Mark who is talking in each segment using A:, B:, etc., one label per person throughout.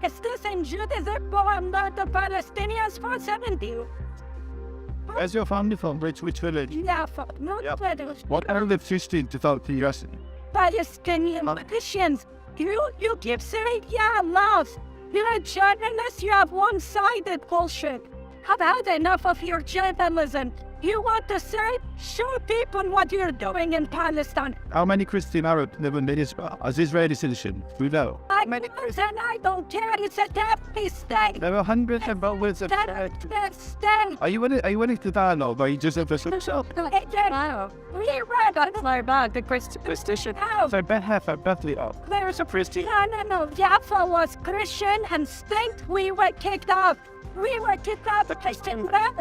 A: Is this in Judaism born by the Palestinians for 70?
B: Where's your family from? Which village?
A: Jaffa, not British.
B: What are the 15 to 30 years?
A: Palestinian Christians. You keep saying, yeah, love. You're a journalist, you have one-sided bullshit. I've had enough of your journalism. You want to say, show people what you're doing in Palestine.
B: How many Christian Arabs live in Israel as Israeli citizens? We know.
A: I don't care, it's a deadly state.
B: There are hundreds of thousands of
A: State.
B: Are you willing to dialogue, or are you just interested?
A: We read about the Christian house.
B: So
A: There's a Christian. No, Jaffa was Christian and state. We were kicked out. We were kicked out.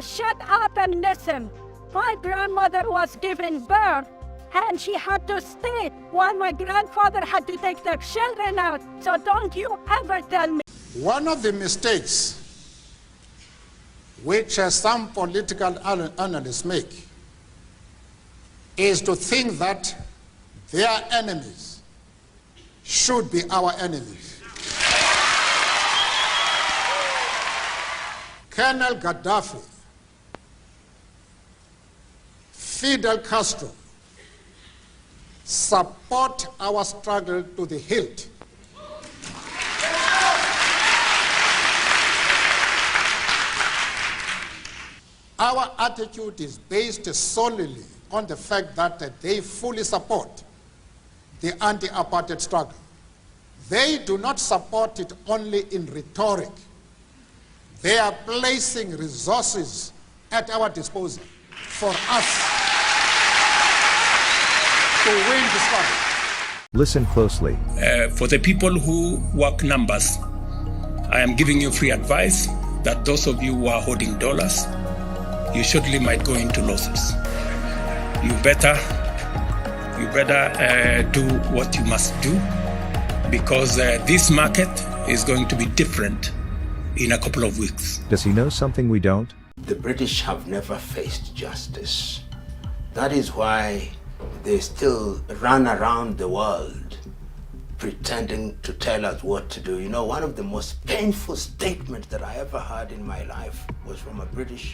A: Shut up and listen. My grandmother was giving birth and she had to stay while my grandfather had to take the children out. So don't you ever tell me.
C: One of the mistakes which some political analysts make is to think that their enemies should be our enemies. Colonel Gaddafi, Fidel Castro support our struggle to the hilt. Our attitude is based solely on the fact that they fully support the anti-apartheid struggle. They do not support it only in rhetoric. They are placing resources at our disposal for us to win the struggle.
D: Listen closely.
E: For the people who work numbers, I am giving you free advice that those of you who are holding dollars, you surely might go into losses. You better do what you must do, because this market is going to be different in a couple of weeks.
D: Does he know something we don't?
F: The British have never faced justice. That is why they still run around the world pretending to tell us what to do. You know, one of the most painful statements that I ever heard in my life was from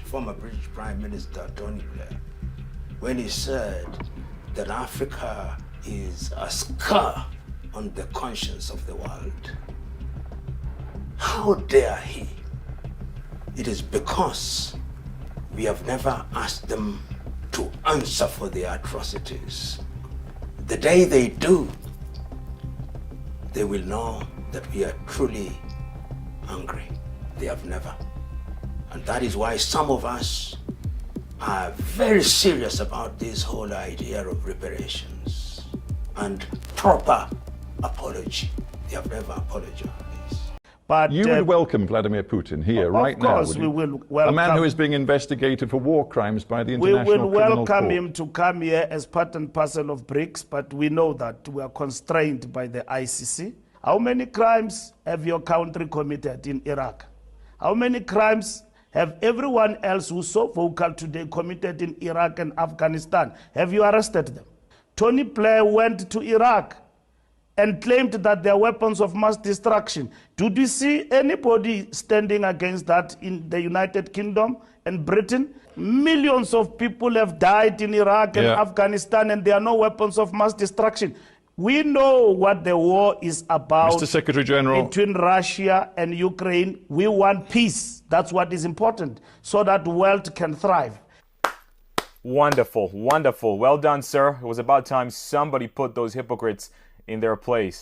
F: former British Prime Minister Tony Blair, when he said that Africa is a scar on the conscience of the world. How dare he? It is because we have never asked them to answer for their atrocities. The day they do, they will know that we are truly angry. They have never. And that is why some of us are very serious about this whole idea of reparations and proper apology. They have never apologized.
G: But you would welcome Vladimir Putin here right now?
H: Of course we will welcome.
G: A man who is being investigated for war crimes by the International Criminal Court.
H: We will welcome him to come here as part and parcel of BRICS, but we know that we are constrained by the ICC. How many crimes have your country committed in Iraq? How many crimes have everyone else who's so vocal today committed in Iraq and Afghanistan? Have you arrested them? Tony Blair went to Iraq and claimed that they are weapons of mass destruction. Did we see anybody standing against that in the United Kingdom and Britain? Millions of people have died in Iraq and Afghanistan, and they are no weapons of mass destruction. We know what the war is about.
G: Mr. Secretary General,
H: between Russia and Ukraine. We want peace. That's what is important, so that the world can thrive.
I: Wonderful, wonderful. Well done, sir. It was about time somebody put those hypocrites in their place.